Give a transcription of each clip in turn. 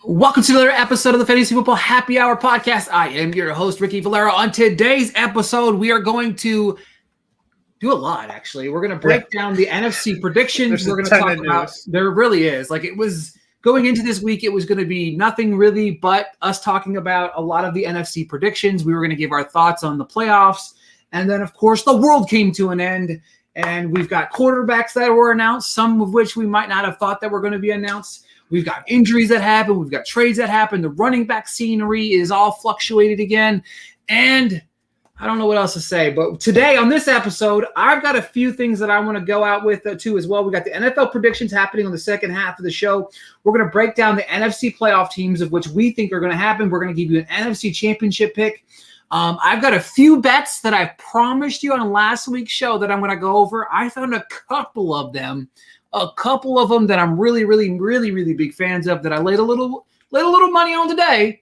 Welcome to another episode of the Fantasy Football Happy Hour Podcast. I am your host, Ricky Valero. On today's episode, we are going to do a lot, actually. We're going to break down the NFC predictions. We're going to talk about – there really is. Like, it was – going into this week, it was going to be nothing really but us talking about a lot of the NFC predictions. We were going to give our thoughts on the playoffs. And then, of course, the world came to an end. And we've got quarterbacks that were announced, some of which we might not have thought that were going to be announced. We've got injuries that happen. We've got trades that happen. The running back scenery is all fluctuated again. And I don't know what else to say. But today on this episode, I've got a few things that I want to go out with too as well. We got the NFL predictions happening on the second half of the show. We're going to break down the NFC playoff teams of which we think are going to happen. We're going to give you an NFC championship pick. I've got a few bets that I promised you on last week's show that I'm going to go over. I found a couple of them that I'm really, really, really, really big fans of that I laid a little money on today.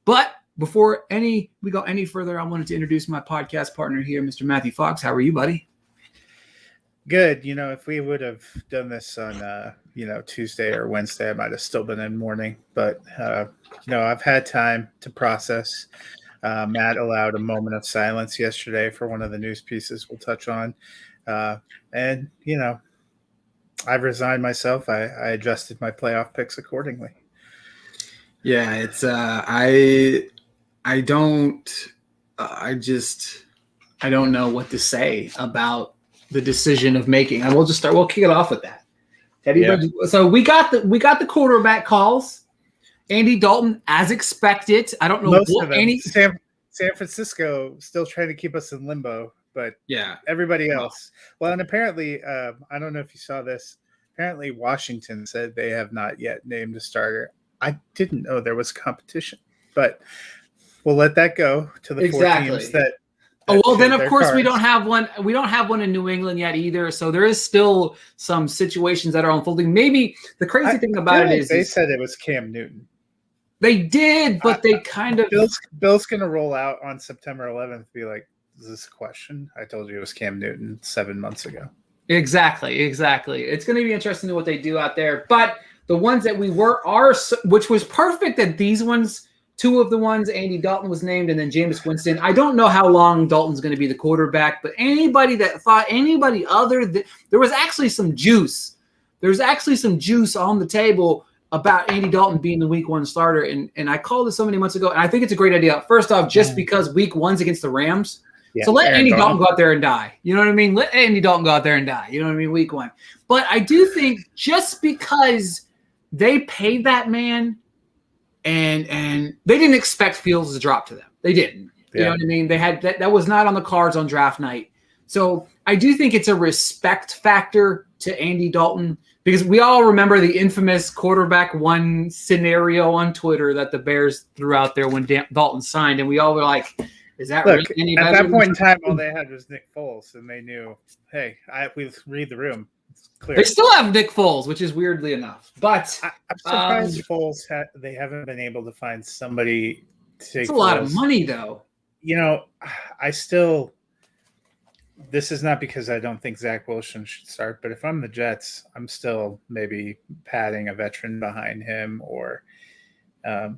But before we go any further, I wanted to introduce my podcast partner here, Mr. Matthew Fox. How are you, buddy? Good. You know, if we would have done this on, Tuesday or Wednesday, I might have still been in morning. But, I've had time to process. Matt allowed a moment of silence yesterday for one of the news pieces we'll touch on. I've resigned myself. I adjusted my playoff picks accordingly. Yeah, it's I don't know what to say about the decision of making. And we'll kick it off with that. Teddy, yeah. So we got the quarterback calls. Andy Dalton, as expected. I don't know San Francisco still trying to keep us in limbo. But yeah, everybody else. Well, and apparently, I don't know if you saw this. Apparently, Washington said they have not yet named a starter. I didn't know there was competition, but we'll let that go to the four teams that then of course cards. we don't have one. We don't have one in New England yet either. So there is still some situations that are unfolding. Maybe the crazy thing about it is they said it was Cam Newton. They did, but they kind of Bill's going to roll out on September 11th. Be like. Is this a question? I told you it was Cam Newton 7 months ago. Exactly. It's going to be interesting to what they do out there. But the ones that which was perfect that these ones, two of the ones, Andy Dalton was named, and then Jameis Winston. I don't know how long Dalton's going to be the quarterback, but anybody that thought anybody other than there was actually some juice. There's actually some juice on the table about Andy Dalton being the week one starter. And I called this so many months ago, and I think it's a great idea. First off, just because week one's against the Rams. Yeah, so let Andy Dalton go out there and die. You know what I mean? Let Andy Dalton go out there and die. You know what I mean? Week one. But I do think just because they paid that man and they didn't expect Fields to drop to them. They didn't. You know what I mean? They had that was not on the cards on draft night. So I do think it's a respect factor to Andy Dalton because we all remember the infamous quarterback one scenario on Twitter that the Bears threw out there when Dalton signed. And we all were like, is that really any better? At that point in time, all they had was Nick Foles, and they knew, hey, we read the room. It's clear. They still have Nick Foles, which is weirdly enough. But I'm surprised Foles they haven't been able to find somebody to take. It's a lot of money, though. You know, this is not because I don't think Zach Wilson should start, but if I'm the Jets, I'm still maybe padding a veteran behind him or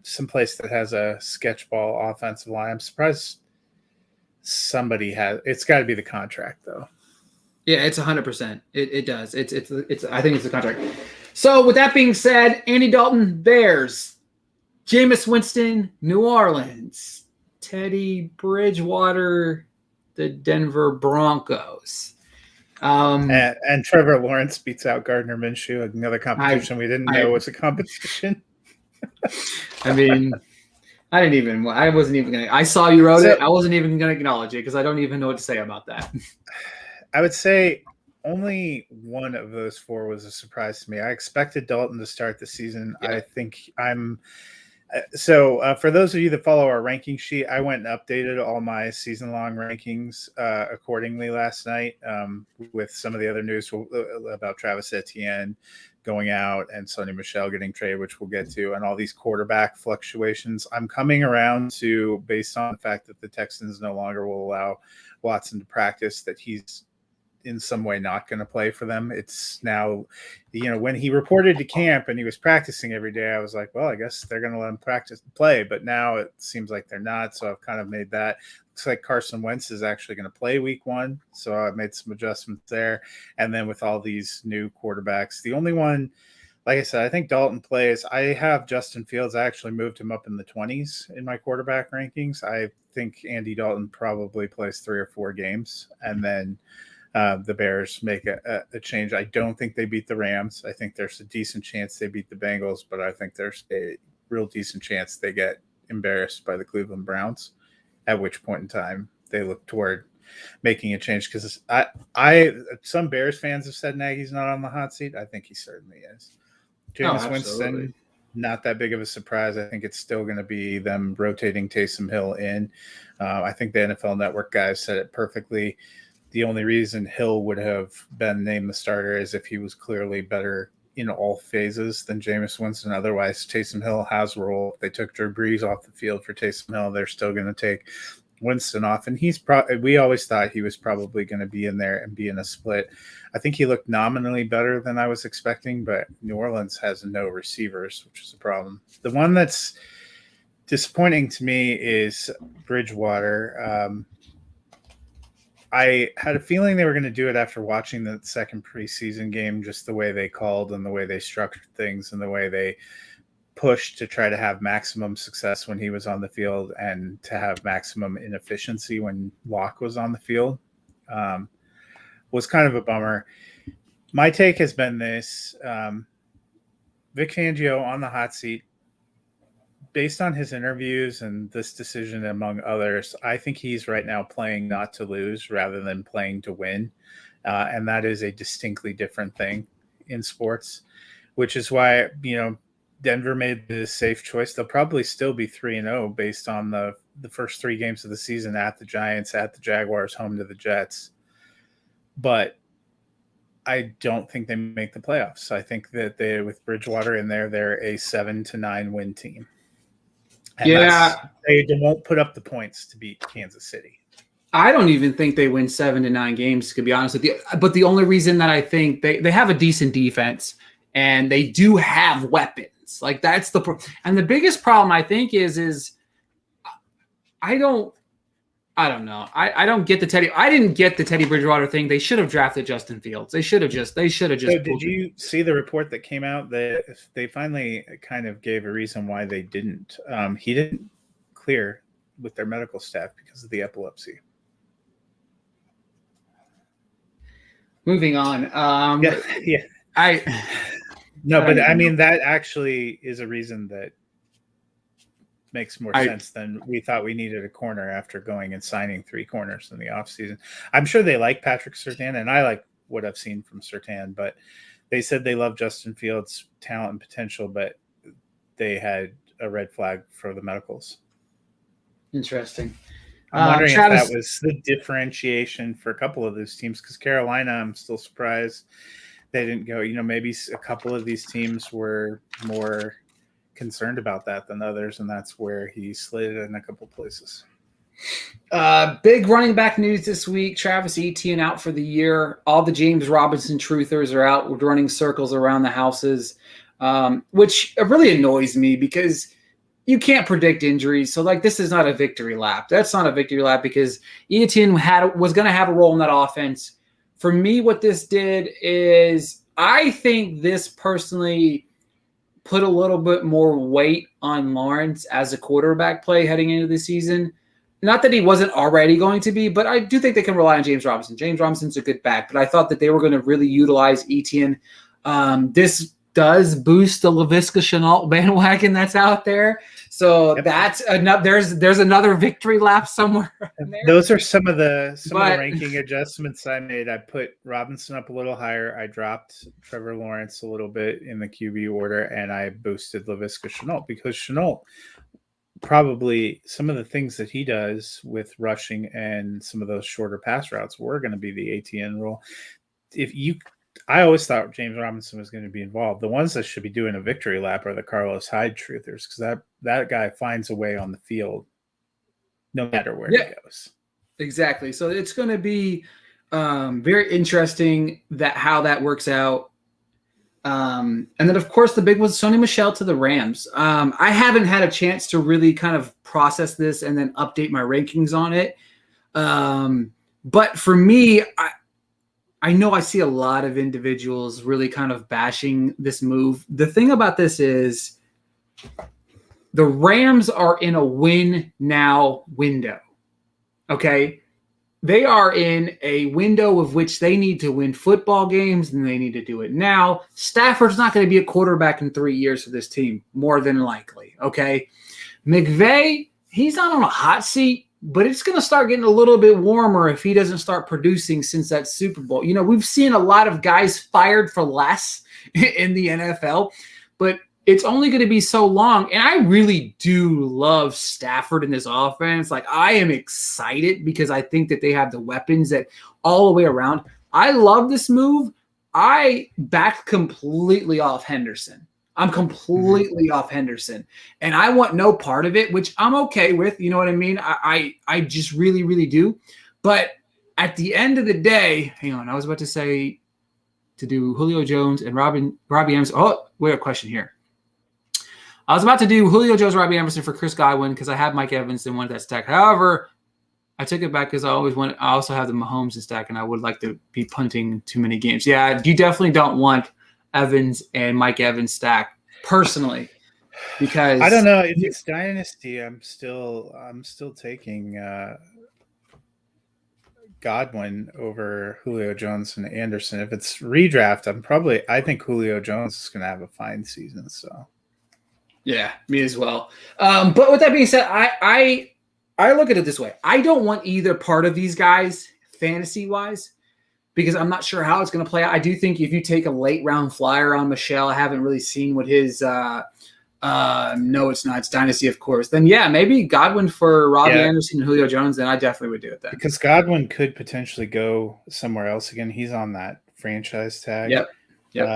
someplace that has a sketchball offensive line. I'm surprised somebody has. It's got to be the contract, though. Yeah, it's 100%. It does. It's. I think it's the contract. So with that being said, Andy Dalton, Bears, Jameis Winston, New Orleans, Teddy Bridgewater, the Denver Broncos. And Trevor Lawrence beats out Gardner Minshew, another competition we didn't know was a competition. I mean, I wasn't even going to. I saw you wrote it. I wasn't even going to acknowledge it because I don't even know what to say about that. I would say only one of those four was a surprise to me. I expected Dalton to start the season. Yeah. I think for those of you that follow our ranking sheet, I went and updated all my season-long rankings accordingly last night with some of the other news about Travis Etienne going out and Sonny Michel getting traded, which we'll get to, and all these quarterback fluctuations. I'm coming around to, based on the fact that the Texans no longer will allow Watson to practice, that he's in some way not going to play for them. It's now, when he reported to camp and he was practicing every day, I was like, well, I guess they're going to let him play. But now it seems like they're not. So I've kind of made that. Looks like Carson Wentz is actually going to play week 1. So I've made some adjustments there. And then with all these new quarterbacks, the only one, like I said, I think Dalton plays. I have Justin Fields. I actually moved him up in the 20s in my quarterback rankings. I think Andy Dalton probably plays 3 or 4 games. And then the Bears make a change. I don't think they beat the Rams. I think there's a decent chance they beat the Bengals, but I think there's a real decent chance they get embarrassed by the Cleveland Browns, at which point in time they look toward making a change. Because some Bears fans have said Nagy's not on the hot seat. I think he certainly is. Jameis Winston, not that big of a surprise. I think it's still going to be them rotating Taysom Hill in. I think the NFL Network guys said it perfectly. The only reason Hill would have been named the starter is if he was clearly better in all phases than Jameis Winston. Otherwise, Taysom Hill has a role. If they took Drew Brees off the field for Taysom Hill, they're still going to take Winston off. And we always thought he was probably going to be in there and be in a split. I think he looked nominally better than I was expecting, but New Orleans has no receivers, which is a problem. The one that's disappointing to me is Bridgewater. I had a feeling they were going to do it after watching the second preseason game, just the way they called and the way they structured things and the way they pushed to try to have maximum success when he was on the field and to have maximum inefficiency when Locke was on the field. Was kind of a bummer. My take has been this. Vic Fangio on the hot seat. Based on his interviews and this decision, among others, I think he's right now playing not to lose rather than playing to win. And that is a distinctly different thing in sports, which is why, Denver made the safe choice. They'll probably still be 3-0 based on the first 3 games of the season at the Giants, at the Jaguars, home to the Jets. But I don't think they make the playoffs. I think that with Bridgewater in there, they're a 7-9 win team. And they won't put up the points to beat Kansas City. I don't even think they win 7-9 games, to be honest with you. But the only reason that I think they have a decent defense and they do have weapons. Like that's and the biggest problem I think is I don't know. I don't get the Teddy. I didn't get the Teddy Bridgewater thing. They should have drafted Justin Fields. They should have just. So did you see the report that came out that they finally kind of gave a reason why they didn't? He didn't clear with their medical staff because of the epilepsy. Moving on. Yeah. I mean that actually is a reason that makes more sense than we thought we needed a corner after going and signing 3 corners in the offseason. I'm sure they like Patrick Surtain, and I like what I've seen from Surtain, but they said they love Justin Fields' talent and potential, but they had a red flag for the medicals. Interesting. I'm wondering if that was the differentiation for a couple of those teams, because Carolina, I'm still surprised they didn't go. Maybe a couple of these teams were more concerned about that than others, and that's where he slid in a couple places. Big running back news this week. Travis Etienne out for the year. All the James Robinson truthers are out running circles around the houses, which really annoys me because you can't predict injuries. So, this is not a victory lap. That's not a victory lap because Etienne was going to have a role in that offense. For me, what this did is I think this personally put a little bit more weight on Lawrence as a quarterback play heading into the season. Not that he wasn't already going to be, but I do think they can rely on James Robinson. James Robinson's a good back, but I thought that they were going to really utilize Etienne. This does boost the Laviska Shenault bandwagon that's out there. So that's there's another victory lap somewhere. Those are some of the ranking adjustments I made. I put Robinson up a little higher. I dropped Trevor Lawrence a little bit in the QB order, and I boosted Laviska Shenault because Shenault, probably some of the things that he does with rushing and some of those shorter pass routes were going to be the ATN role. I always thought James Robinson was going to be involved. The ones that should be doing a victory lap are the Carlos Hyde truthers, because that guy finds a way on the field no matter where he goes. Exactly. So it's going to be Very interesting how that works out. And then, of course, the big was Sony Michel to the Rams. I haven't had a chance to really kind of process this and then update my rankings on it. But for me, I know I see a lot of individuals really kind of bashing this move. The thing about this is the Rams are in a win now window. Okay. They are in a window of which they need to win football games, and they need to do it now. Stafford's not going to be a quarterback in 3 years for this team, more than likely, okay? McVay, he's not on a hot seat, but it's going to start getting a little bit warmer if he doesn't start producing since that Super Bowl. You know, we've seen a lot of guys fired for less in the NFL, but it's only going to be so long. And I really do love Stafford in this offense. Like, I am excited because I think that they have the weapons that all the way around. I love this move. I backed completely off Henderson. I'm completely off Henderson. And I want no part of it, which I'm okay with. You know what I mean? I just really, really do. But at the end of the day, hang on, I was about to say to do Julio Jones and Robbie Anderson. Oh, wait, a question here. I was about to do Julio Jones, Robbie Anderson for Chris Godwin because I had Mike Evans and wanted that stack. However, I took it back because I also have the Mahomes in stack, and I would like to be punting too many games. Yeah, you definitely don't want Evans and Mike Evans stack personally because I don't know if it's dynasty. I'm still taking Godwin over Julio Jones and Anderson. If it's redraft, I think Julio Jones is going to have a fine season. So. Yeah, me as well. But with that being said, I look at it this way. I don't want either part of these guys fantasy-wise because I'm not sure how it's going to play out. I do think if you take a late-round flyer on Michelle, I haven't really seen what his no, it's not. It's Dynasty, of course. Then, yeah, maybe Godwin for Robbie Anderson and Julio Jones, then I definitely would do it then. Because Godwin could potentially go somewhere else again. He's on that franchise tag. Yep. Yep.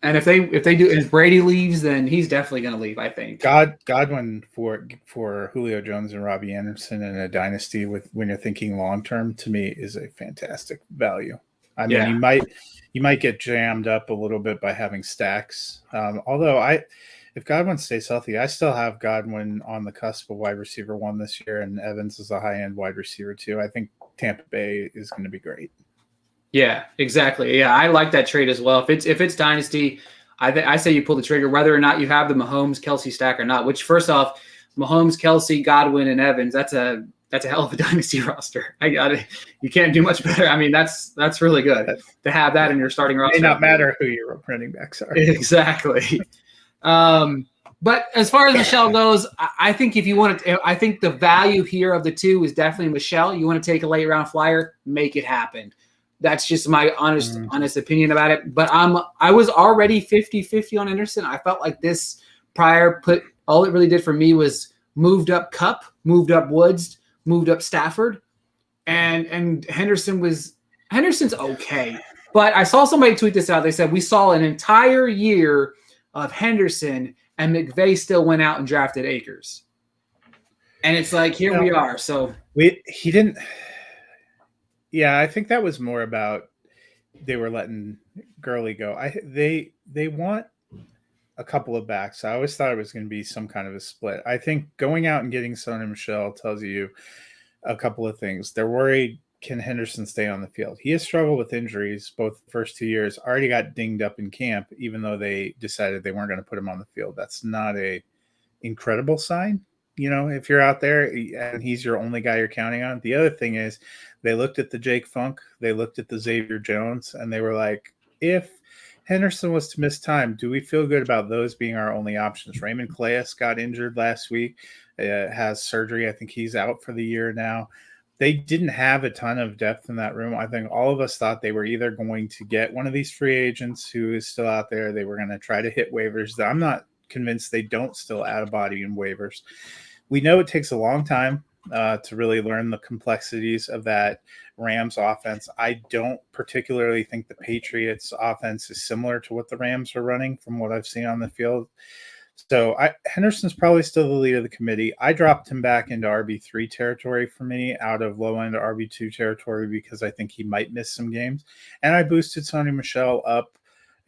And if Brady leaves, then he's definitely going to leave, I think. Godwin for Julio Jones and Robbie Anderson in a dynasty when you're thinking long term, to me, is a fantastic value. I mean, you might get jammed up a little bit by having stacks. Although if Godwin stays healthy, I still have Godwin on the cusp of wide receiver 1 this year, and Evans is a high end wide receiver 2. I think Tampa Bay is going to be great. Yeah, exactly. Yeah, I like that trade as well. If it's dynasty, I say you pull the trigger, whether or not you have the Mahomes Kelsey stack or not. Which, first off, Mahomes, Kelsey, Godwin, and Evans. That's a hell of a dynasty roster. I got it. You can't do much better. I mean, that's really good to have that in your starting roster. It may not matter who your running backs are. Exactly. But as far as Michelle goes, I think if you want to, I think the value here of the two is definitely Michelle. You want to take a late round flyer, make it happen. That's just my honest opinion about it. But I was already 50-50 on Anderson. I felt like this all it really did for me was moved up Kupp, moved up Woods, moved up Stafford, and Henderson's okay. But I saw somebody tweet this out. They said we saw an entire year of Henderson, and McVay still went out and drafted Akers. And it's like, here we are. So he didn't. Yeah, I think that was more about they were letting Gurley go. They want a couple of backs. I always thought it was going to be some kind of a split. I think going out and getting Sony Michel tells you a couple of things. They're worried, can Henderson stay on the field? He has struggled with injuries both the first 2 years, already got dinged up in camp, even though they decided they weren't going to put him on the field. That's not a incredible sign. You know, if you're out there and he's your only guy you're counting on. The other thing is they looked at the Jake Funk, they looked at the Xavier Jones, and they were like, if Henderson was to miss time, do we feel good about those being our only options? Raymond Calais got injured last week, has surgery. I think he's out for the year now. They didn't have a ton of depth in that room. I think all of us thought they were either going to get one of these free agents who is still out there. They were going to try to hit waivers. I'm not convinced they don't still add a body in waivers. We know it takes a long time to really learn the complexities of that Rams offense. I don't particularly think the Patriots offense is similar to what the Rams are running from what I've seen on the field. So Henderson's probably still the lead of the committee. I dropped him back into RB3 territory for me out of low end RB2 territory because I think he might miss some games. And I boosted Sony Michel up,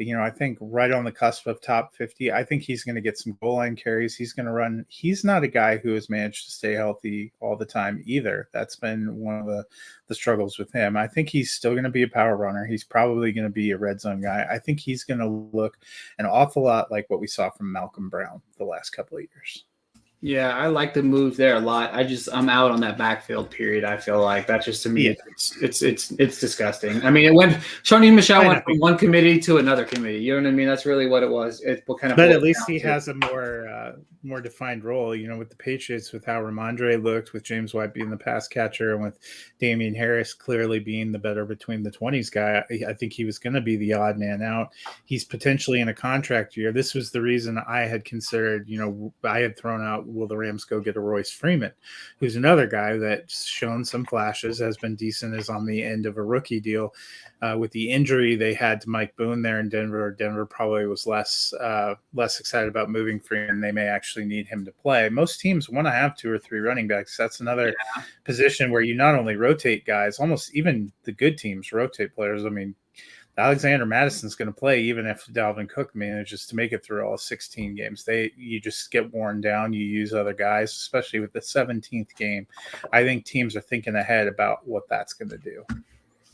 I think right on the cusp of top 50. I think he's going to get some goal line carries. He's going to run. He's not a guy who has managed to stay healthy all the time either. That's been one of the struggles with him. I think he's still going to be a power runner. He's probably going to be a red zone guy. I think he's going to look an awful lot like what we saw from Malcolm Brown the last couple of years. Yeah, I like the move there a lot. I'm out on that backfield period. I feel like that's just to me, it's disgusting. I mean, it went Sony Michel went from one committee to another committee. You know what I mean? That's really what it was. But at least he has a more defined role. With the Patriots, with how Ramondre looked, with James White being the pass catcher, and with Damian Harris clearly being the better between the 20s guy. I think he was going to be the odd man out. He's potentially in a contract year. This was the reason I had considered. I had thrown out, will the Rams go get a Royce Freeman, who's another guy that's shown some flashes, has been decent, is on the end of a rookie deal. With the injury they had to Mike Boone there in Denver probably was less excited about moving Freeman. They may actually need him to play. Most teams want to have 2 or 3 running backs. That's another position where you not only rotate guys, almost even the good teams rotate players. I mean, Alexander Madison's going to play even if Dalvin Cook manages to make it through all 16 games. You just get worn down. You use other guys, especially with the 17th game. I think teams are thinking ahead about what that's going to do.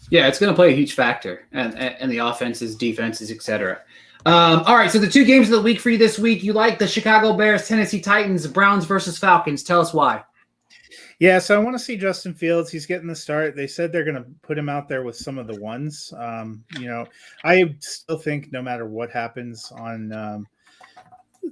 Yeah, it's going to play a huge factor, and the offenses, defenses, etc. All right, so the 2 games of the week for you this week, you like the Chicago Bears, Tennessee Titans, Browns versus Falcons. Tell us why. Yeah, so I want to see Justin Fields. He's getting the start. They said they're going to put him out there with some of the ones. I still think no matter what happens on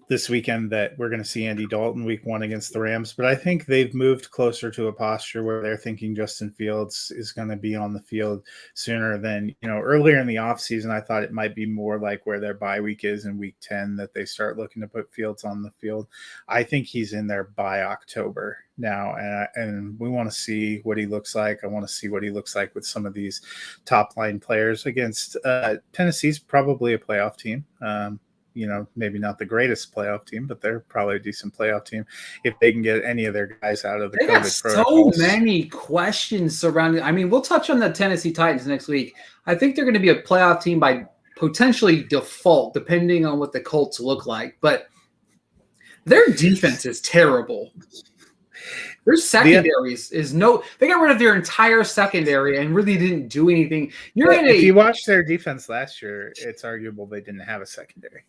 this weekend that we're going to see Andy Dalton week 1 against the Rams, but I think they've moved closer to a posture where they're thinking Justin Fields is going to be on the field sooner than, earlier in the offseason. I thought it might be more like where their bye week is in week 10 that they start looking to put Fields on the field. I think he's in there by October now, and we want to see what he looks like. I want to see what he looks like with some of these top line players against Tennessee's probably a playoff team. Maybe not the greatest playoff team, but they're probably a decent playoff team if they can get any of their guys out of the COVID protocols. So many questions surrounding. I mean, we'll touch on the Tennessee Titans next week. I think they're going to be a playoff team by potentially default, depending on what the Colts look like. But their defense is terrible. Their secondary is no. They got rid of their entire secondary and really didn't do anything. If you watch their defense last year, it's arguable they didn't have a secondary.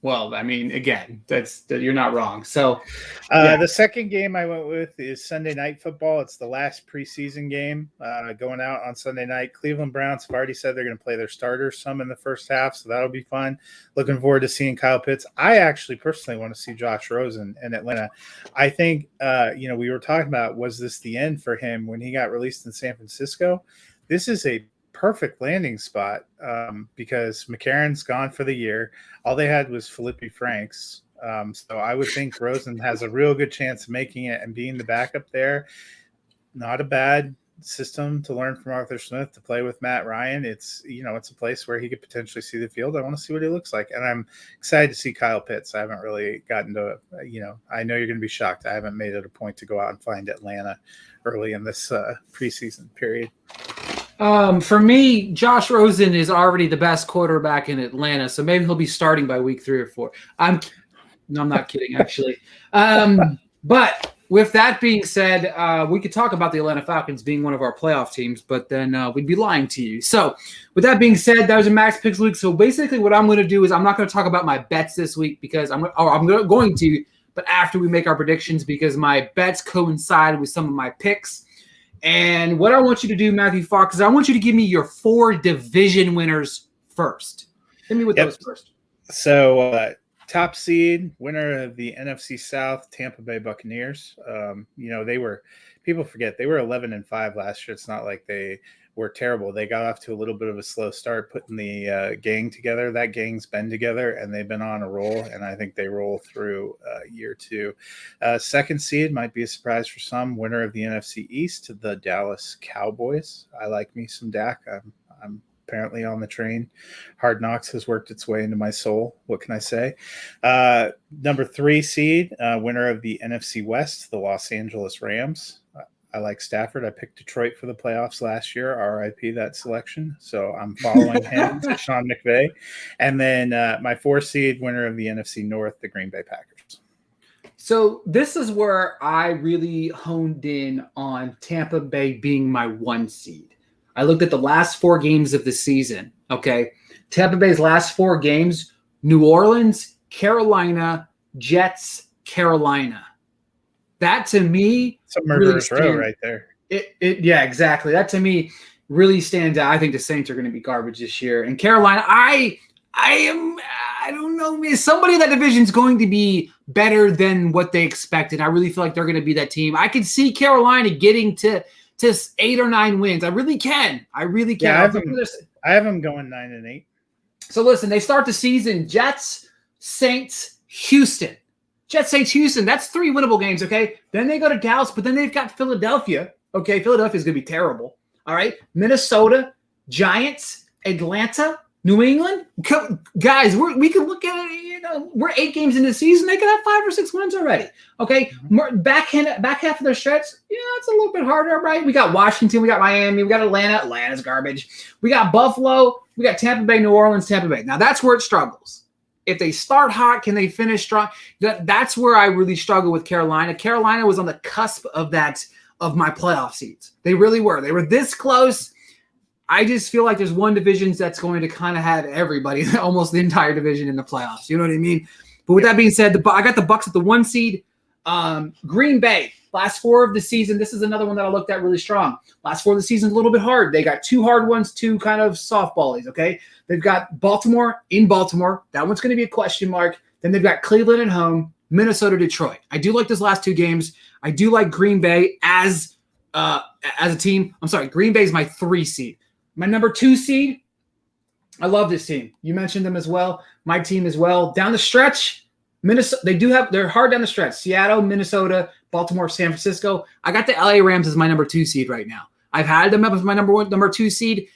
Well, I mean, again, you're not wrong. So, the second game I went with is Sunday Night Football. It's the last preseason game going out on Sunday night. Cleveland Browns have already said they're going to play their starters some in the first half, so that'll be fun. Looking forward to seeing Kyle Pitts. I actually personally want to see Josh Rosen in Atlanta. I think, we were talking about, was this the end for him when he got released in San Francisco? This is a perfect landing spot because McCarron's gone for the year. All they had was Felipe Franks. So I would think Rosen has a real good chance of making it and being the backup there. Not a bad system to learn from Arthur Smith, to play with Matt Ryan. It's a place where he could potentially see the field. I want to see what he looks like. And I'm excited to see Kyle Pitts. I haven't really gotten to, I know you're going to be shocked. I haven't made it a point to go out and find Atlanta early in this preseason period. For me, Josh Rosen is already the best quarterback in Atlanta, so maybe he'll be starting by week 3 or 4. I'm not kidding, actually. But with that being said, we could talk about the Atlanta Falcons being one of our playoff teams, but then we'd be lying to you. So with that being said, that was a Max Picks week. So basically what I'm going to do is I'm not going to talk about my bets this week because I'm going to, but after we make our predictions, because my bets coincide with some of my picks. And what I want you to do, Matthew Fox, is I want you to give me your 4 division winners first. Hit me with those first. So top seed, winner of the NFC South, Tampa Bay Buccaneers. People forget they were 11-5 last year. It's not like they were terrible. They got off to a little bit of a slow start putting the gang together. That gang's been together, and they've been on a roll, and I think they roll through year 2. Second seed might be a surprise for some. Winner of the NFC East, the Dallas Cowboys. I like me some Dak. I'm apparently on the train. Hard Knocks has worked its way into my soul. What can I say? Number 3 seed, winner of the NFC West, the Los Angeles Rams. I like Stafford. I picked Detroit for the playoffs last year. RIP that selection. So I'm following him, Sean McVay. And then my 4 seed, winner of the NFC North, the Green Bay Packers. So this is where I really honed in on Tampa Bay being my 1 seed. I looked at the last 4 games of the season. Okay. Tampa Bay's last 4 games, New Orleans, Carolina, Jets, Carolina. That to me, it's a murderer's row right there. Yeah, exactly. That to me really stands out. I think the Saints are going to be garbage this year. And Carolina, I don't know, man. Somebody in that division is going to be better than what they expected. I really feel like they're going to be that team. I could see Carolina getting to 8 or 9 wins. I really can. Yeah, I have them going 9-8. So listen, they start the season Jets, Saints, Houston. Jets, Saints, Houston. That's 3 winnable games, okay? Then they go to Dallas, but then they've got Philadelphia. Okay, Philadelphia's going to be terrible. All right? Minnesota, Giants, Atlanta, New England. Guys, we could look at it, we're 8 games into the season. They could have 5 or 6 wins already. Okay? Back half of their stretch, it's a little bit harder, right? We got Washington, we got Miami, we got Atlanta. Atlanta's garbage. We got Buffalo, we got Tampa Bay, New Orleans, Tampa Bay. Now, that's where it struggles. If they start hot, can they finish strong? That's where I really struggle with Carolina. Carolina was on the cusp of my playoff seeds. They really were. They were this close. I just feel like there's one division that's going to kind of have everybody, almost the entire division in the playoffs. You know what I mean? But with that being said, I got the Bucs at the 1 seed. Green Bay, last 4 of the season. This is another one that I looked at really strong. Last 4 of the season, a little bit hard. They got 2 hard ones, 2 kind of softballies, okay? They've got Baltimore in Baltimore. That one's going to be a question mark. Then they've got Cleveland at home, Minnesota, Detroit. I do like those last 2 games. I do like Green Bay as a team. I'm sorry, Green Bay is my 3 seed. My number 2 seed, I love this team. You mentioned them as well. My team as well. Down the stretch, Minnesota. They're hard down the stretch. Seattle, Minnesota, Baltimore, San Francisco. I got the LA Rams as my number 2 seed right now. I've had them up as my number 2 seed.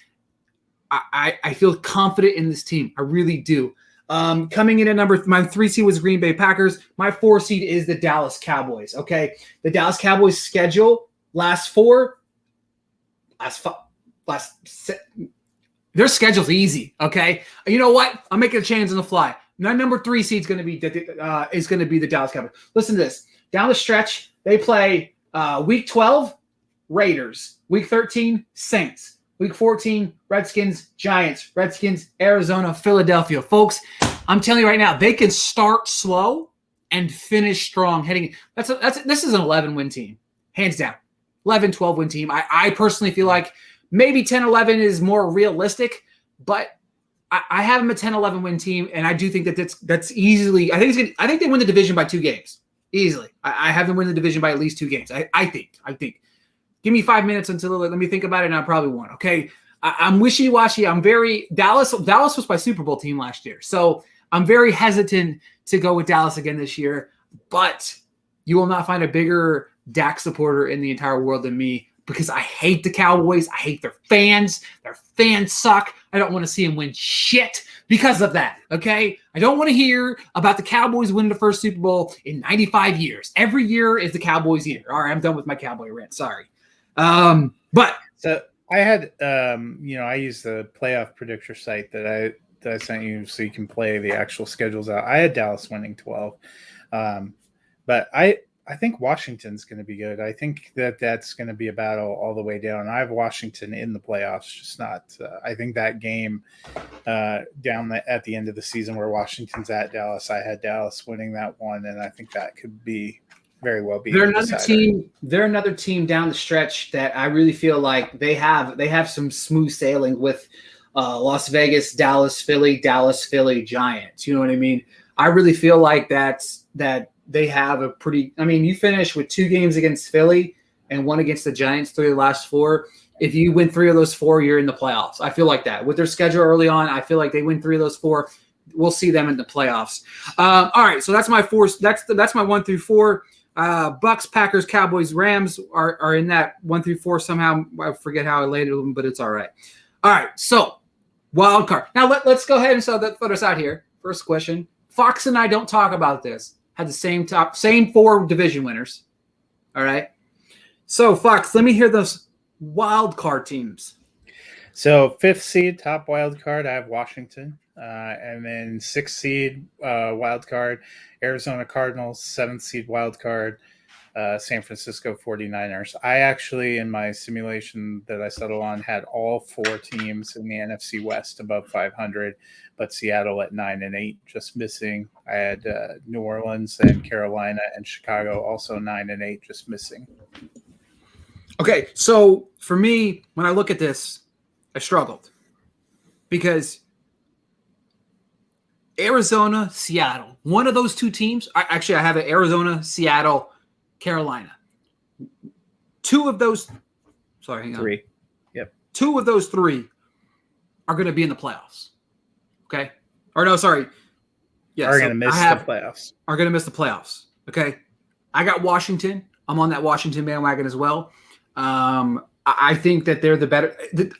I feel confident in this team. I really do. Coming in at my 3 seed was Green Bay Packers. My 4 seed is the Dallas Cowboys. Okay, the Dallas Cowboys schedule their schedule's easy. Okay, you know what? I'm making a change on the fly. My number 3 seed is going to be the Dallas Cowboys. Listen to this. Down the stretch, they play week 12 Raiders, week 13 Saints. Week 14, Redskins, Giants, Redskins, Arizona, Philadelphia. Folks, I'm telling you right now, they can start slow and finish strong. This is an 11-win team, hands down. 11, 12-win team. I personally feel like maybe 10, 11 is more realistic, but I have them a 10, 11-win team, and I do think that's easily. I think they win the division by 2 games easily. I have them win the division by at least 2 games. I think. Give me 5 minutes until let me think about it, and I probably won't. Okay, I'm wishy-washy. I'm very Dallas. Dallas was my Super Bowl team last year, so I'm very hesitant to go with Dallas again this year. But you will not find a bigger Dak supporter in the entire world than me because I hate the Cowboys. I hate their fans. Their fans suck. I don't want to see them win shit because of that. Okay, I don't want to hear about the Cowboys winning the first Super Bowl in 95 years. Every year is the Cowboys' year. All right, I'm done with my Cowboy rant. Sorry. But so I had, I use the playoff predictor site that I sent you so you can play the actual schedules out. I had Dallas winning 12. But I think Washington's going to be good. I think that's going to be a battle all the way down. I have Washington in the playoffs, just not. I think that game down at the end of the season where Washington's at Dallas, I had Dallas winning that one, and I think that could be very well be. They're another team down the stretch that I really feel like they have some smooth sailing with Las Vegas, Dallas, Philly, Giants. You know what I mean? I really feel like that they have a pretty. I mean, you finish with 2 games against Philly and 1 against the Giants, 3 of the last 4. If you win 3 of those 4, you're in the playoffs. I feel like that with their schedule early on. I feel like they win 3 of those 4. We'll see them in the playoffs. All right, so that's my 4. That's my 1 through 4. Bucks, Packers, Cowboys, Rams are in that 1 through 4 somehow. I forget how I laid them, but it's all right. All right, so Wild card. Now let's go ahead and throw this out here. First question. Fox and I don't talk about this. Had the same 4 division winners. All right. So Fox, let me hear those wild card teams. So 5th seed, top wild card, I have Washington. And then 6th seed wild card, Arizona Cardinals. 7th seed wild card, San Francisco 49ers. I actually, in my simulation that I settled on, had all 4 teams in the NFC West above 500, but Seattle at 9-8, just missing. I had New Orleans and Carolina and Chicago also 9-8, just missing. Okay, so for me, when I look at this, I struggled because Arizona, Seattle, one of those 2 teams. I have it Arizona, Seattle, Carolina. 2 of those. Sorry, hang on. 3. Yep. 2 of those 3 are going to be in the playoffs. Okay. Or no, sorry. Yeah, are going to miss the playoffs. Are going to miss the playoffs. Okay. I got Washington. I'm on that Washington bandwagon as well. I think that they're the better.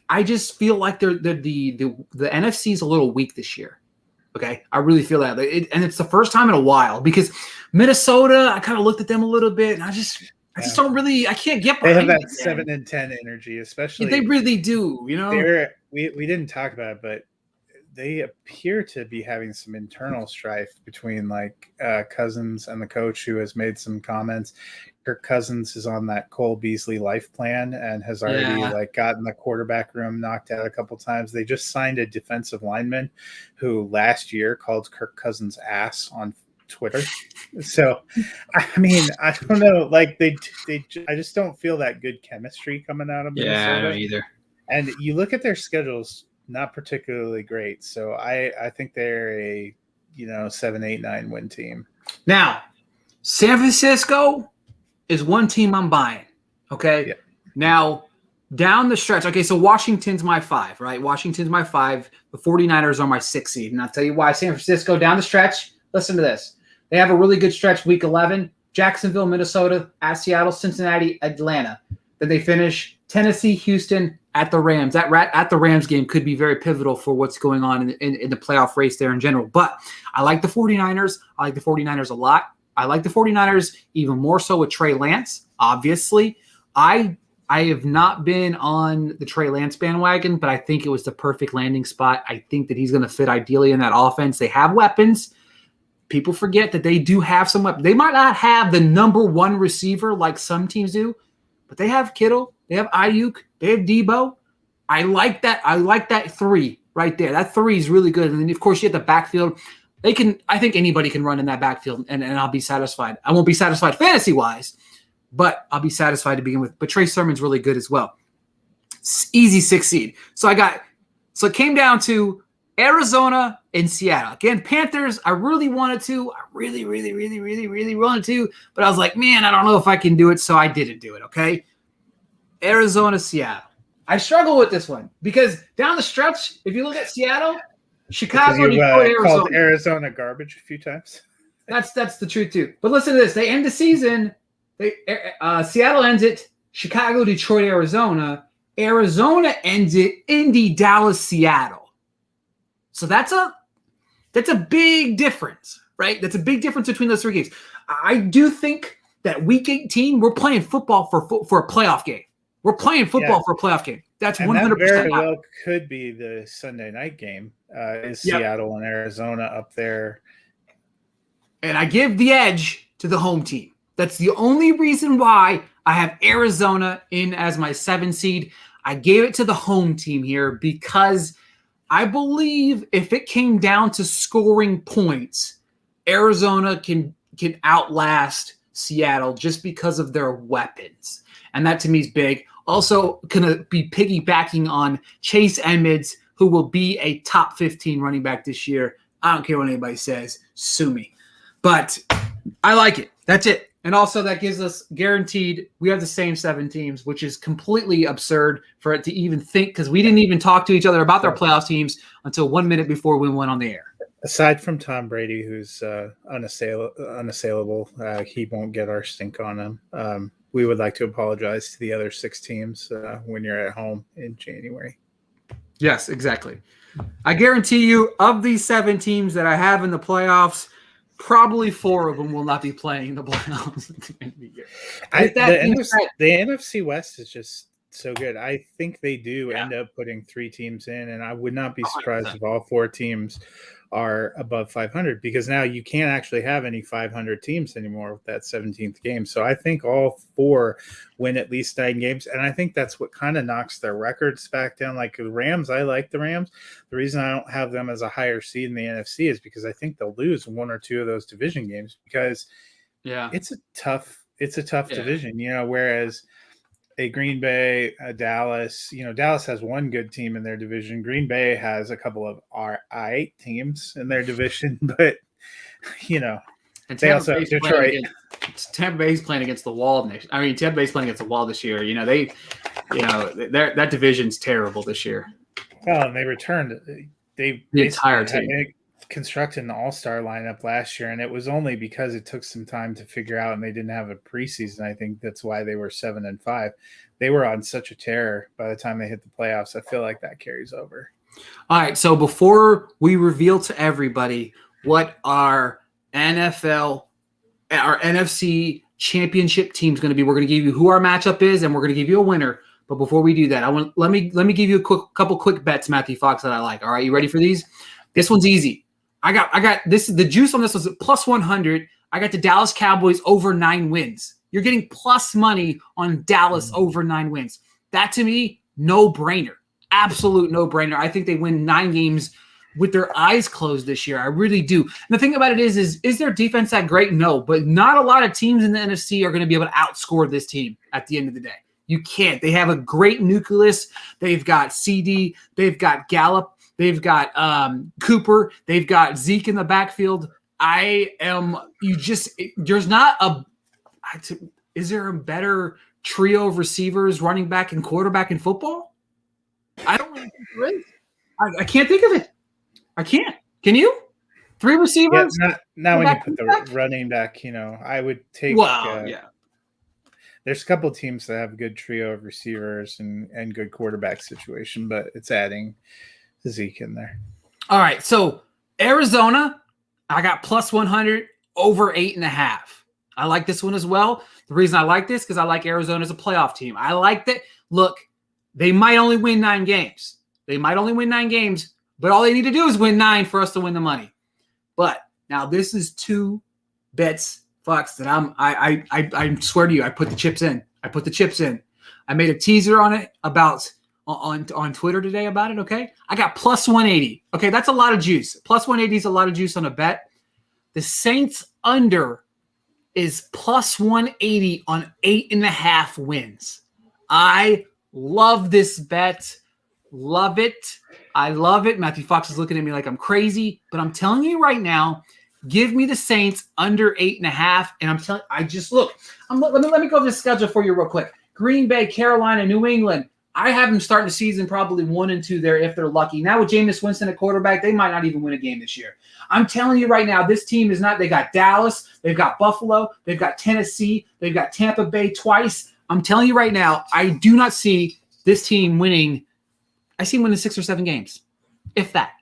I just feel like the NFC is a little weak this year. Okay, I really feel that, and it's the first time in a while because Minnesota. I kind of looked at them a little bit, and I just don't really. I can't get behind. They have that 7-10 energy, especially. Yeah, they really do. You know, we didn't talk about it, but they appear to be having some internal strife between Cousins and the coach, who has made some comments. Kirk Cousins is on that Cole Beasley life plan and has already gotten the quarterback room knocked out a couple times. They just signed a defensive lineman who last year called Kirk Cousins ass on Twitter. So, I mean, I don't know. I just don't feel that good chemistry coming out of Minnesota. Yeah, I don't either. And you look at their schedules, not particularly great. So I think they're a 7, 8, 9 win team. Now, San Francisco is one team I'm buying. Okay. Yeah. Now, down the stretch. Okay, so Washington's my 5, right? Washington's my 5. The 49ers are my 6 seed. And I'll tell you why. San Francisco down the stretch. Listen to this. They have a really good stretch week 11. Jacksonville, Minnesota, at Seattle, Cincinnati, Atlanta. Then they finish Tennessee, Houston, at the Rams. That at the Rams game could be very pivotal for what's going on in the playoff race there in general. But I like the 49ers. I like the 49ers a lot. I like the 49ers even more so with Trey Lance, obviously. I have not been on the Trey Lance bandwagon, but I think it was the perfect landing spot. I think that he's going to fit ideally in that offense. They have weapons. People forget that they do have some weapons. They might not have the number 1 receiver like some teams do, but they have Kittle. They have Ayuk. They have Debo. I like that. I like that 3 right there. That 3 is really good. And then, of course, you have the backfield. I think anybody can run in that backfield, and I'll be satisfied. I won't be satisfied fantasy-wise, but I'll be satisfied to begin with. But Trey Sermon's really good as well. Easy 6 seed. So it came down to Arizona and Seattle. Again, Panthers, I really wanted to. I really, really, really, really, really wanted to. But I was like, man, I don't know if I can do it, so I didn't do it, okay? Arizona, Seattle. I struggle with this one because down the stretch, if you look at Seattle, Chicago, Detroit, Arizona. Called Arizona garbage a few times. That's the truth too. But listen to this: they end the season. Seattle ends it. Chicago, Detroit, Arizona. Arizona ends it. Indy, Dallas, Seattle. So that's a big difference, right? That's a big difference between those 3 games. I do think that week 18, we're playing football for a playoff game. We're playing football for a playoff game. That's 100%. That very well could be the Sunday night game. Is Seattle and Arizona up there? And I give the edge to the home team. That's the only reason why I have Arizona in as my 7 seed. I gave it to the home team here because I believe if it came down to scoring points, Arizona can outlast Seattle just because of their weapons. And that to me is big. Also going to be piggybacking on Chase Edmonds, who will be a top 15 running back this year. I don't care what anybody says. Sue me. But I like it. That's it. And also that gives us guaranteed we have the same 7 teams, which is completely absurd for it to even think because we didn't even talk to each other about their playoff teams until 1 minute before we went on the air. Aside from Tom Brady, who's unassailable, he won't get our stink on him. We would like to apologize to the other 6 teams when you're at home in January. Yes, exactly. I guarantee you, of these 7 teams that I have in the playoffs, probably 4 of them will not be playing in the playoffs at the end of the year. The NFC West is just so good. I think they do end up putting 3 teams in, and I would not be surprised 100%. if all 4 teams are above 500, because now you can't actually have any 500 teams anymore with that 17th game. So I think all 4 win at least 9 games, and I think that's what kind of knocks their records back down. Like the Rams, I like the Rams. The reason I don't have them as a higher seed in the NFC is because I think they'll lose 1 or 2 of those division games, because it's a tough division, whereas a Green Bay, a Dallas, Dallas has 1 good team in their division. Green Bay has a couple of R8 teams in their division, but and they also have Detroit. Tampa Bay's playing against the wall Tampa Bay's playing against the wall this year. That division's terrible this year. Well, and they returned the entire team. Constructed an all-star lineup last year, and it was only because it took some time to figure out, and they didn't have a preseason. I think that's why they were 7-5. They were on such a tear by the time they hit the playoffs. I feel like that carries over. All right, so before we reveal to everybody what our NFC championship team is going to be, we're going to give you who our matchup is, and we're going to give you a winner. But before we do that, let me give you a couple quick bets, Matthew Fox, that I like. All right, you ready for these? This one's easy. I got this. The juice on this was at plus 100. I got the Dallas Cowboys over 9 wins. You're getting plus money on Dallas over 9 wins. That, to me, no-brainer. Absolute no-brainer. I think they win 9 games with their eyes closed this year. I really do. And the thing about it is their defense that great? No, but not a lot of teams in the NFC are going to be able to outscore this team at the end of the day. You can't. They have a great nucleus. They've got CD. They've got Gallup. They've got Cooper. They've got Zeke in the backfield. Is there a better trio of receivers, running back, and quarterback in football? I don't really think there is. I can't think of it. I can't. Can you? 3 receivers? Yeah, not when you put the running back, I would take. There's a couple teams that have a good trio of receivers and good quarterback situation, but it's adding Zeke in there. All right, so Arizona, I got plus 100 over 8.5. I like this one as well. The reason I like this because I like Arizona as a playoff team. I like that. Look, they might only win 9 games. But all they need to do is win 9 for us to win the money. But now this is 2 bets, Fox, that I swear to you, I put the chips in. I made a teaser on it on Twitter today about it, okay? I got plus 180. Okay, that's a lot of juice. Plus 180 is a lot of juice on a bet. The Saints under is plus 180 on 8.5 wins. I love this bet. Love it. I love it. Matthew Fox is looking at me like I'm crazy, but I'm telling you right now, give me the Saints under 8.5. And let me go over the schedule for you real quick. Green Bay, Carolina, New England. I have them starting the season probably 1 and 2 there if they're lucky. Now with Jameis Winston at quarterback, they might not even win a game this year. I'm telling you right now, this team is not – they got Dallas, they've got Buffalo, they've got Tennessee, they've got Tampa Bay twice. I'm telling you right now, I do not see this team winning – I see them winning 6 or 7 games, if that.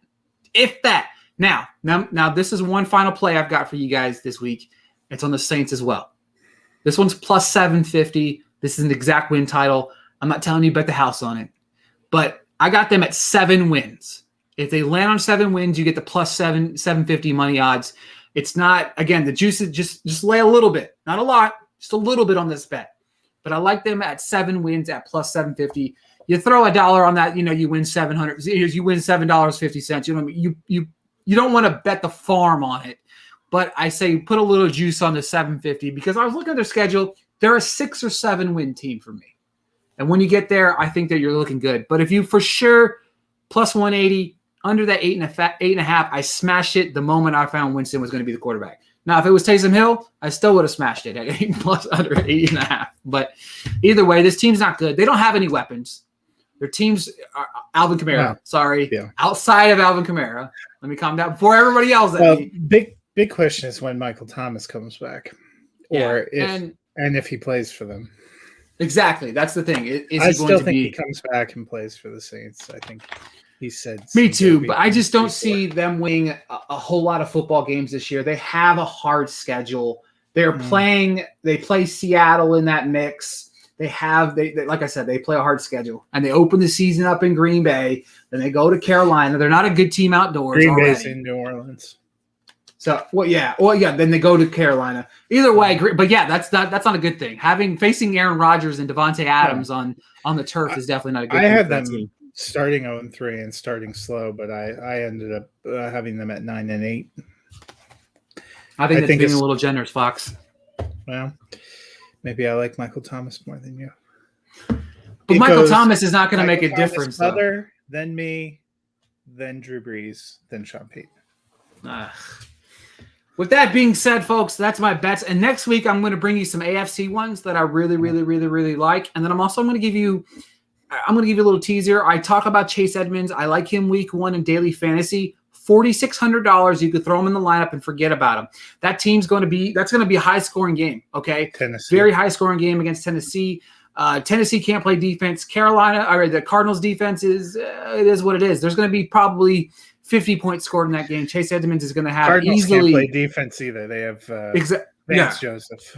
Now, this is one final play I've got for you guys this week. It's on the Saints as well. This one's plus 750. This is an exact win title. I'm not telling you bet the house on it, but I got them at 7 wins. If they land on 7 wins, you get the plus 750 money odds. It's not, again, the juice is just lay a little bit, not a lot, just a little bit on this bet. But I like them at 7 wins at plus 750. You throw $1 on that, you win $700. You win $7.50. You don't want to bet the farm on it, but I say put a little juice on the 750 because I was looking at their schedule. They're a 6 or 7 win team for me. And when you get there, I think that you're looking good. But if you for sure plus 180 under that 8.5, I smashed it the moment I found Winston was going to be the quarterback. Now, if it was Taysom Hill, I still would have smashed it at 8 plus under 8.5. But either way, this team's not good. They don't have any weapons. Their team's Alvin Kamara. Outside of Alvin Kamara. Let me calm down before everybody else. Big question is when Michael Thomas comes back, or if he plays for them. Exactly, that's the thing. I still think he comes back and plays for the Saints. I think He said, Me too, but I just don't see them winning a whole lot of football games this year. They have a hard schedule. They play Seattle in that mix. They like I said, they play a hard schedule, and they open the season up in Green Bay. Then they go to Carolina. They're not a good team outdoors. Green Bay's in New Orleans. So, then they go to Carolina. Either way, but yeah, that's not a good thing. Facing Aaron Rodgers and Devontae Adams on the turf is definitely not a good thing. I had for that them team. Starting 0-3 and starting slow, but I ended up having them at 9-8. I think that's being a little generous, Fox. Well, maybe I like Michael Thomas more than you. But Michael Thomas is not going to make a difference. Other than me, then Drew Brees, then Sean Payton. With that being said, folks, that's my bets. And next week, I'm going to bring you some AFC ones that I really, really, really, really like. And then I'm going to give you a little teaser. I talk about Chase Edmonds. I like him week 1 in daily fantasy. $4,600. You could throw him in the lineup and forget about him. That's going to be a high scoring game. Okay. Tennessee. Very high scoring game against Tennessee. Tennessee can't play defense. The Cardinals defense it is what it is. There's going to be probably 50 points scored in that game. Chase Edmonds is going to have Cardinals easily can't play defense either. They have Vance Joseph.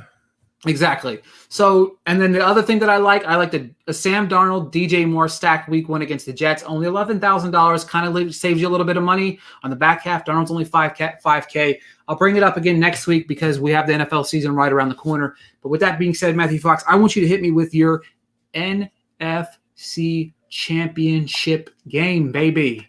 Exactly. So, and then the other thing that I like the Sam Darnold, DJ Moore stacked week 1 against the Jets. Only $11,000, kind of saves you a little bit of money on the back half. Darnold's only 5K. I'll bring it up again next week because we have the NFL season right around the corner. But with that being said, Matthew Fox, I want you to hit me with your NFC Championship game, baby.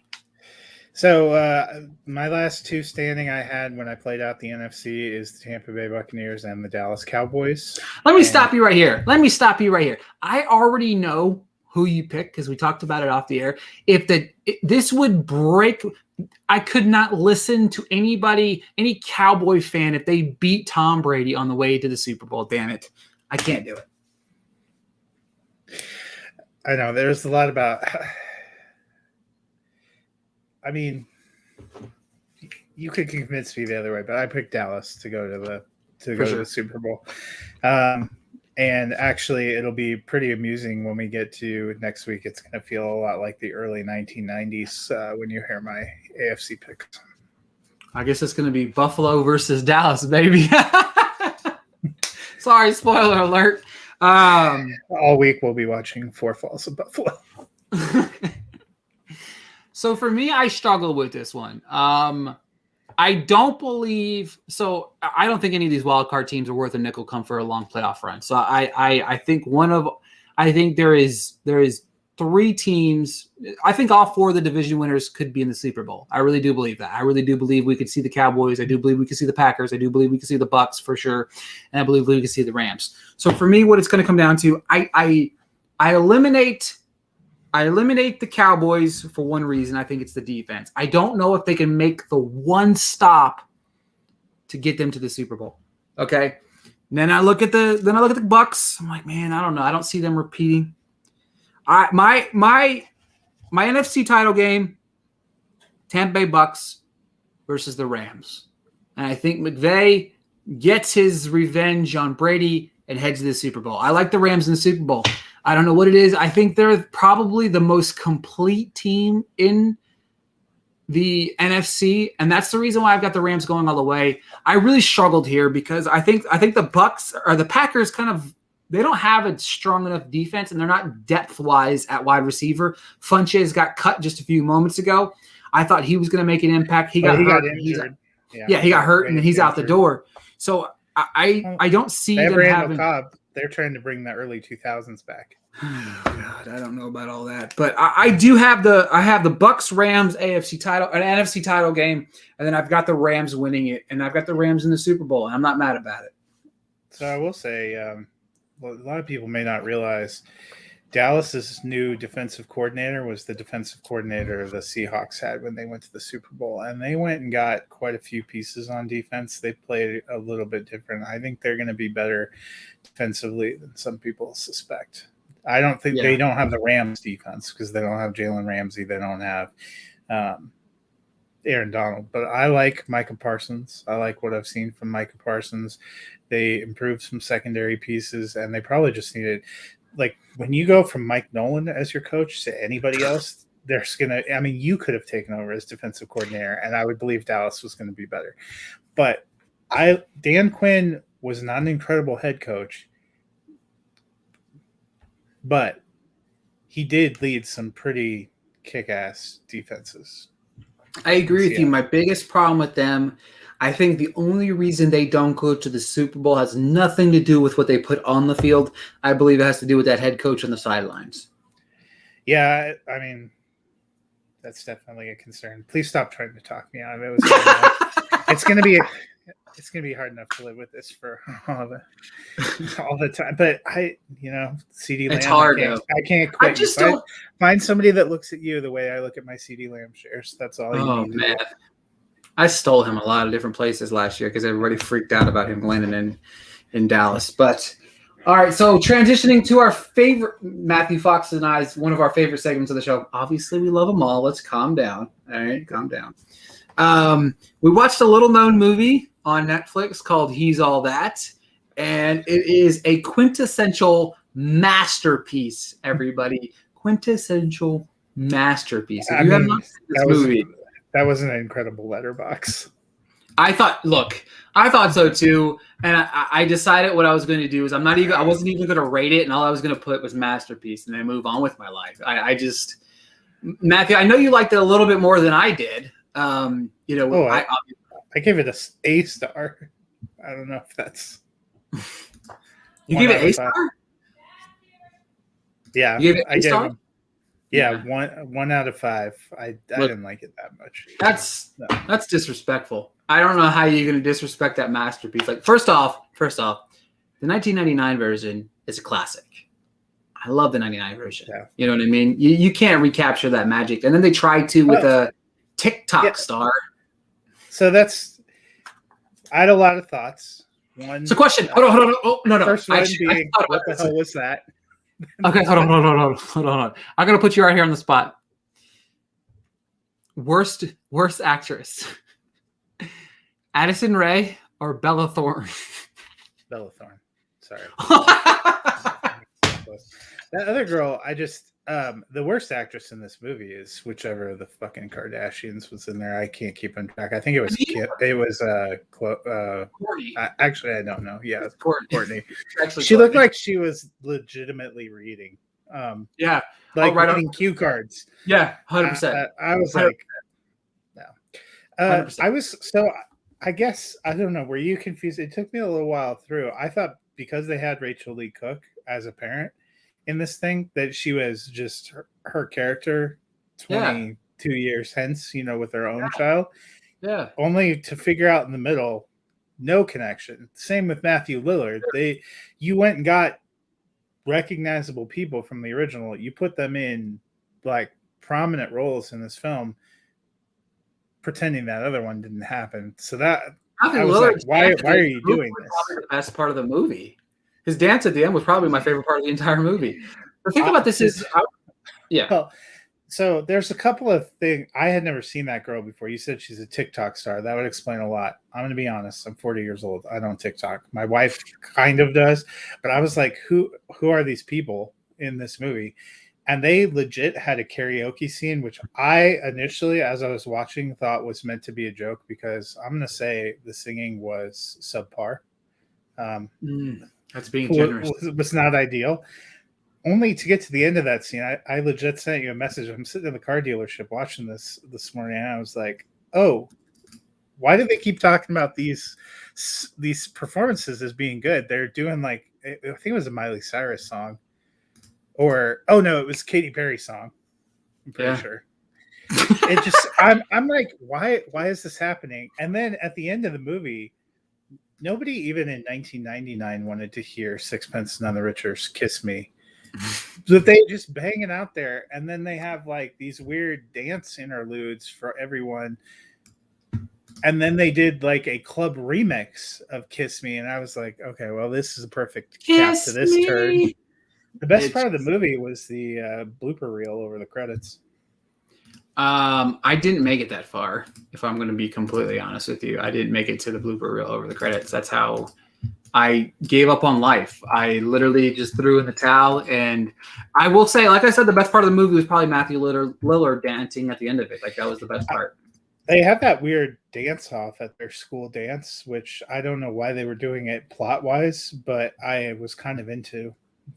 So my last 2 standing I had when I played out the NFC is the Tampa Bay Buccaneers and the Dallas Cowboys. Let me stop you right here. I already know who you pick because we talked about it off the air. This would break, I could not listen to any Cowboy fan if they beat Tom Brady on the way to the Super Bowl. Damn it. I can't do it. I know there's a lot about... I mean, you could convince me the other way, but I picked Dallas to go to the Super Bowl. And actually, it'll be pretty amusing when we get to next week. It's going to feel a lot like the early 1990s when you hear my AFC picks. I guess it's going to be Buffalo versus Dallas, baby. Sorry, spoiler alert. All week we'll be watching Four Falls of Buffalo. So for me, I struggle with this one. I don't think any of these wild card teams are worth a nickel come for a long playoff run. So I think there is 3 teams. I think all 4 of the division winners could be in the Super Bowl. I really do believe that. I really do believe we could see the Cowboys. I do believe we could see the Packers. I do believe we could see the Bucks for sure. And I believe we could see the Rams. So for me, what it's going to come down to, I eliminate the Cowboys for one reason. I think it's the defense. I don't know if they can make the one stop to get them to the Super Bowl. Okay. And then I look at the Bucks. I'm like, man, I don't know. I don't see them repeating. My NFC title game, Tampa Bay Bucks versus the Rams. And I think McVay gets his revenge on Brady and heads to the Super Bowl. I like the Rams in the Super Bowl. I don't know what it is. I think they're probably the most complete team in the NFC, and that's the reason why I've got the Rams going all the way. I really struggled here because I think the Bucks or the Packers they don't have a strong enough defense, and they're not depth-wise at wide receiver. Funches got cut just a few moments ago. I thought he was going to make an impact. He got injured. He got hurt, and he's out the door. So I don't see them having. Cobb. They're trying to bring the early 2000s back. Oh God, I don't know about all that, but I do have the Bucks Rams AFC title, an NFC title game, and then I've got the Rams winning it, and I've got the Rams in the Super Bowl, and I'm not mad about it. So I will say, a lot of people may not realize Dallas's new defensive coordinator was the defensive coordinator the Seahawks had when they went to the Super Bowl, and they went and got quite a few pieces on defense. They played a little bit different. I think they're going to be better defensively than some people suspect. I don't think they don't have the Rams defense because they don't have Jalen Ramsey. They don't have Aaron Donald, but I like Micah Parsons. I like what I've seen from Micah Parsons. They improved some secondary pieces, and they probably just needed, like, when you go from Mike Nolan as your coach to anybody else, you could have taken over as defensive coordinator, and I would believe Dallas was going to be better. But Dan Quinn was not an incredible head coach, but he did lead some pretty kick-ass defenses. I agree with you. My biggest problem with them, I think the only reason they don't go to the Super Bowl has nothing to do with what they put on the field. I believe it has to do with that head coach on the sidelines. Yeah, I mean, that's definitely a concern. Please stop trying to talk me out of it. It's going to be hard enough to live with this for all the time. But CD Lamb, it's hard. I can't quit. Find somebody that looks at you the way I look at my CD Lamb shares. That's all you need. Man. I stole him a lot of different places last year because everybody freaked out about him landing in Dallas. But all right, so transitioning to our favorite, Matthew Fox and I's one of our favorite segments of the show. Obviously, we love them all. Let's calm down. All right, calm down. We watched a little-known movie on Netflix called He's All That, and it is a quintessential masterpiece, everybody. Quintessential masterpiece. If you have not seen this movie, that was an incredible letterbox. I thought so too, and I decided what I was going to do is I wasn't even going to rate it, and all I was going to put was masterpiece, and then move on with my life. Matthew, I know you liked it a little bit more than I did. I gave it a star. I don't know if that's. You gave it a star? Yeah, you gave it a star. Yeah, 1 out of 5. I didn't like it that much. That's disrespectful. I don't know how you're going to disrespect that masterpiece. Like, first off, the 1999 version is a classic. I love the 99 version. Yeah. You know what I mean? You can't recapture that magic. And then they tried to with a TikTok star. So I had a lot of thoughts. So question. Hold on. Oh, no. First one being, what the hell was that? Okay, hold on. I'm gonna put you right here on the spot. Worst actress: Addison Rae or Bella Thorne? Bella Thorne. Sorry. That other girl, the worst actress in this movie is whichever of the fucking Kardashians was in there. I can't keep on track. I think it was Courtney. Actually, I don't know. Yeah, it's Courtney. She looked like she was legitimately reading. Yeah, like reading cue cards. Yeah, 100%. I was 100%. Like, no. I guess I don't know. Were you confused? It took me a little while through. I thought because they had Rachel Lee Cook as a parent in this thing that she was just her character 22 years hence, with her own child. Yeah. Only to figure out in the middle, no connection. Same with Matthew Lillard. You went and got recognizable people from the original. You put them in like prominent roles in this film, pretending that other one didn't happen. So that I was like, why are you doing this? Probably the best part of the movie. His dance at the end was probably my favorite part of the entire movie. The thing about this is, Well, so there's a couple of things. I had never seen that girl before. You said she's a TikTok star. That would explain a lot. I'm going to be honest. I'm 40 years old. I don't TikTok. My wife kind of does. But I was like, who are these people in this movie? And they legit had a karaoke scene, which I initially, as I was watching, thought was meant to be a joke because I'm going to say the singing was subpar. That's being generous. Was not ideal. Only to get to the end of that scene, I legit sent you a message. I'm sitting in the car dealership watching this morning, and I was like, "Oh, why do they keep talking about these performances as being good? They're doing like I think it was a Miley Cyrus song, or it was a Katy Perry song. I'm pretty sure. It just I'm like, why is this happening? And then at the end of the movie, nobody even in 1999 wanted to hear Sixpence None the Richer's "Kiss Me." But they just bang it out there, and then they have like these weird dance interludes for everyone, and then they did like a club remix of "Kiss Me," and I was like, okay, well, this is a perfect cap to this turn. The best part of the movie was the blooper reel over the credits. I didn't make it that far, if I'm going to be completely honest with you. I didn't make it to the blooper reel over the credits. That's how I gave up on life. I literally just threw in the towel. And I will say, like I said, the best part of the movie was probably Matthew Lillard dancing at the end of it. Like, that was the best part. They have that weird dance off at their school dance, which I don't know why they were doing it plot wise, but I was kind of into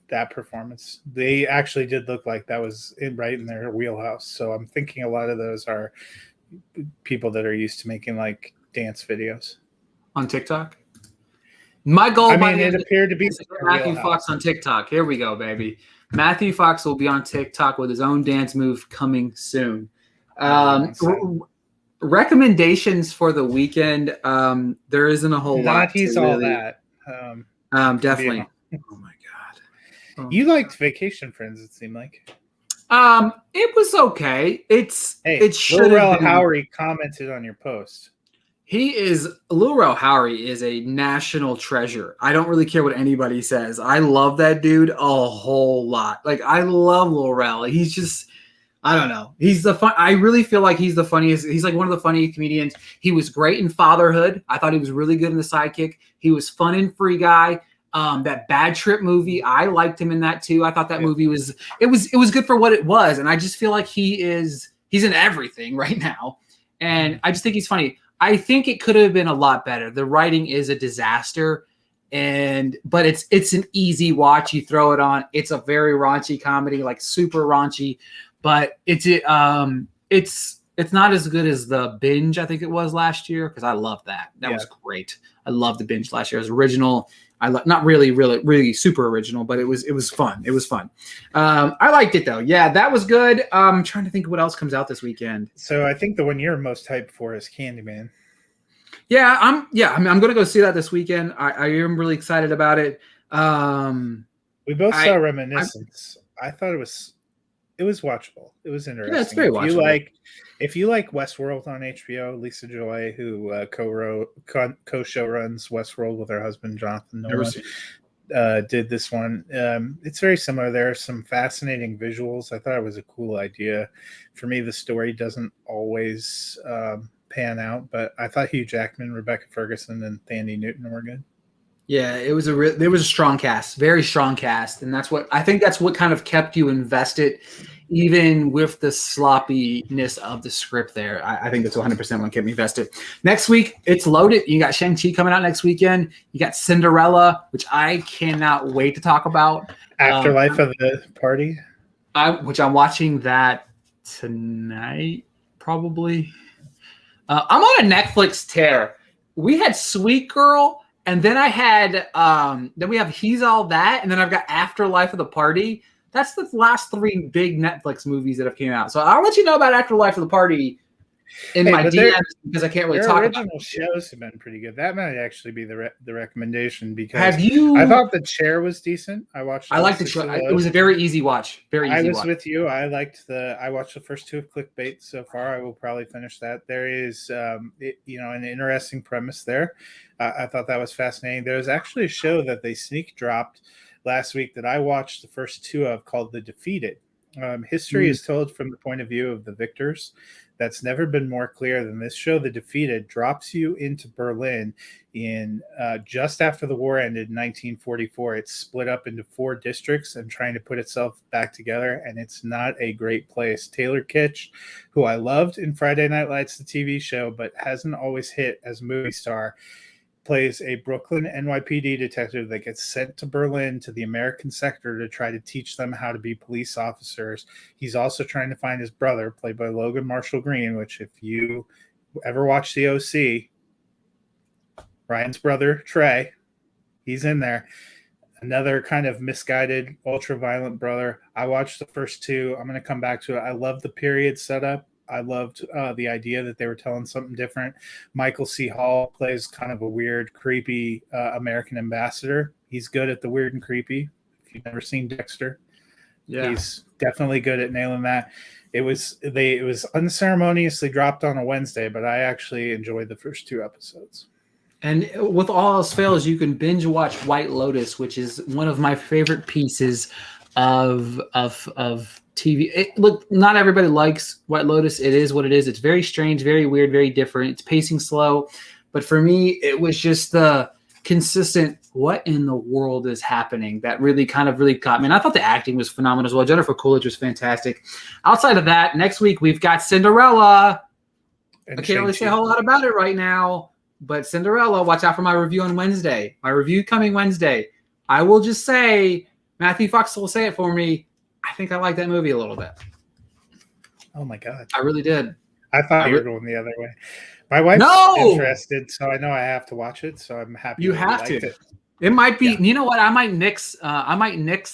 that performance. They actually did look like that was right in their wheelhouse. So I'm thinking a lot of those are people that are used to making like dance videos On TikTok? My goal it appeared to be Matthew Fox on TikTok. Here we go, baby. Matthew Fox will be on TikTok with his own dance move coming soon. Recommendations for the weekend. There isn't a whole lot. Not he's all really, that. Definitely. Oh my god. You liked Vacation Friends, it seemed like. It was okay. It should Lil Howery commented on your post. Lil Howery is a national treasure. I don't really care what anybody says. I love that dude a whole lot. Like, I love Lil Rel. He's just, I don't know. I really feel like he's the funniest. He's like one of the funniest comedians. He was great in Fatherhood. I thought he was really good in The Sidekick. He was fun in Free Guy. That Bad Trip movie, I liked him in that too. I thought that movie was good for what it was. And I just feel like he's in everything right now. And I just think he's funny. I think it could have been a lot better. The writing is a disaster, but it's an easy watch. You throw it on. It's a very raunchy comedy, like super raunchy, but it's not as good as the Binge, I think it was last year, because I loved that. That was great. I loved the Binge last year. It was original. Not really super original, but it was fun. It was fun. I liked it though. Yeah, that was good. I'm trying to think what else comes out this weekend. So I think the one you're most hyped for is Candyman. Yeah, I'm gonna go see that this weekend. I am really excited about it. We both saw Reminiscence. I thought it was watchable. It was interesting. Yeah, it's very watchable. If you like Westworld on HBO, Lisa Joy, who co-show runs Westworld with her husband Jonathan Nolan, did this one. It's very similar. There are some fascinating visuals. I thought it was a cool idea. For me, the story doesn't always pan out, but I thought Hugh Jackman, Rebecca Ferguson, and Thandie Newton were good. Yeah, there was a strong cast, very strong cast, and that's what kind of kept you invested, even with the sloppiness of the script. There, I think that's 100% what kept me invested. Next week, it's loaded. You got Shang-Chi coming out next weekend. You got Cinderella, which I cannot wait to talk about. Afterlife of the Party, which I'm watching that tonight, probably. I'm on a Netflix tear. We had Sweet Girl. And then I had, then we have He's All That, and then I've got Afterlife of the Party. That's the last 3 big Netflix movies that have came out. So I'll let you know about Afterlife of the Party in my DMs because I can't really talk about it. Original shows have been pretty good. That might actually be the recommendation because I thought The Chair was decent. I liked The Chair. It was a very easy watch. I was with you. I watched the first 2 of Clickbait so far. I will probably finish that. There is, an interesting premise there. I thought that was fascinating. There was actually a show that they sneak dropped last week that I watched the first 2 of called The Defeated. History is told from the point of view of the victors. That's never been more clear than this show. The Defeated drops you into Berlin in just after the war ended in 1944. It's split up into 4 districts and trying to put itself back together, and it's not a great place. Taylor Kitsch, who I loved in Friday Night Lights, the TV show, but hasn't always hit as a movie star, plays a Brooklyn NYPD detective that gets sent to Berlin to the American sector to try to teach them how to be police officers. He's also trying to find his brother, played by Logan Marshall Green, which if you ever watch The OC, Ryan's brother, Trey, he's in there. Another kind of misguided, ultra-violent brother. I watched the first 2. I'm going to come back to it. I love the period setup. I loved the idea that they were telling something different. Michael C. Hall plays kind of a weird, creepy American ambassador. He's good at the weird and creepy. If you've never seen Dexter, he's definitely good at nailing that. It was unceremoniously dropped on a Wednesday, but I actually enjoyed the first 2 episodes. And with all else fails, you can binge watch White Lotus, which is one of my favorite pieces of TV. Look, not everybody likes White Lotus. It is what it is. It's very strange, very weird, very different. It's pacing slow. But for me, it was just consistent what in the world is happening that really caught me. And I thought the acting was phenomenal as well. Jennifer Coolidge was fantastic. Outside of that, next week we've got Cinderella. And I can't really say a whole lot about it right now, but Cinderella, watch out for my review on Wednesday. My review coming Wednesday. I will just say, Matthew Fox will say it for me, I think I like that movie a little bit. Oh my God. I really did. I thought you were going the other way. My wife's interested, so I know I have to watch it. So I'm happy. You have to. It might be. Yeah. You know what? I might nix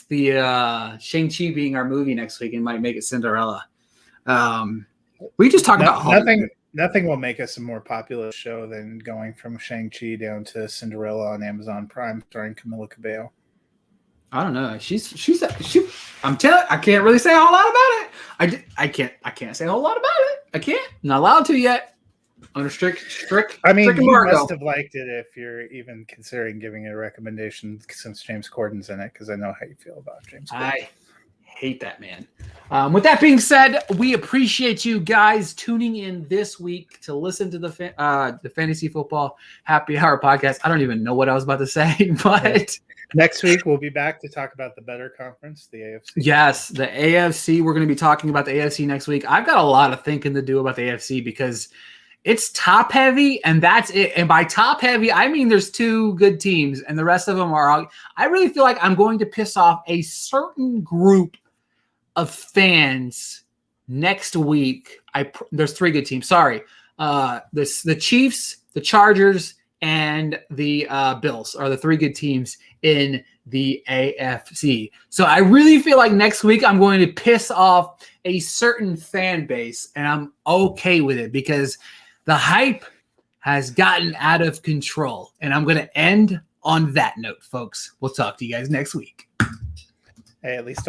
the Shang-Chi being our movie next week and might make it Cinderella. We just talk about nothing will make us a more popular show than going from Shang-Chi down to Cinderella on Amazon Prime starring Camila Cabello. I don't know. I'm telling. I can't really say a whole lot about it. I can't say a whole lot about it. I can't. I'm not allowed to yet. Under strict. I mean, you must have liked it if you're even considering giving it a recommendation since James Corden's in it, because I know how you feel about James Corden. I hate that man. With that being said, we appreciate you guys tuning in this week to listen to the Fantasy Football Happy Hour podcast. I don't even know what I was about to say, but next week we'll be back to talk about the better conference, the AFC. Yes, the AFC. We're going to be talking about the AFC next week. I've got a lot of thinking to do about the AFC because it's top heavy, and that's it. And by top heavy, I mean there's two good teams, and the rest of them are. I really feel like I'm going to piss off a certain group of fans next week. There's three good teams. Sorry, the Chiefs, the Chargers, and the Bills are the three good teams in the AFC. So I really feel like next week I'm going to piss off a certain fan base, and I'm okay with it because the hype has gotten out of control. And I'm going to end on that note, folks. We'll talk to you guys next week. Hey, at least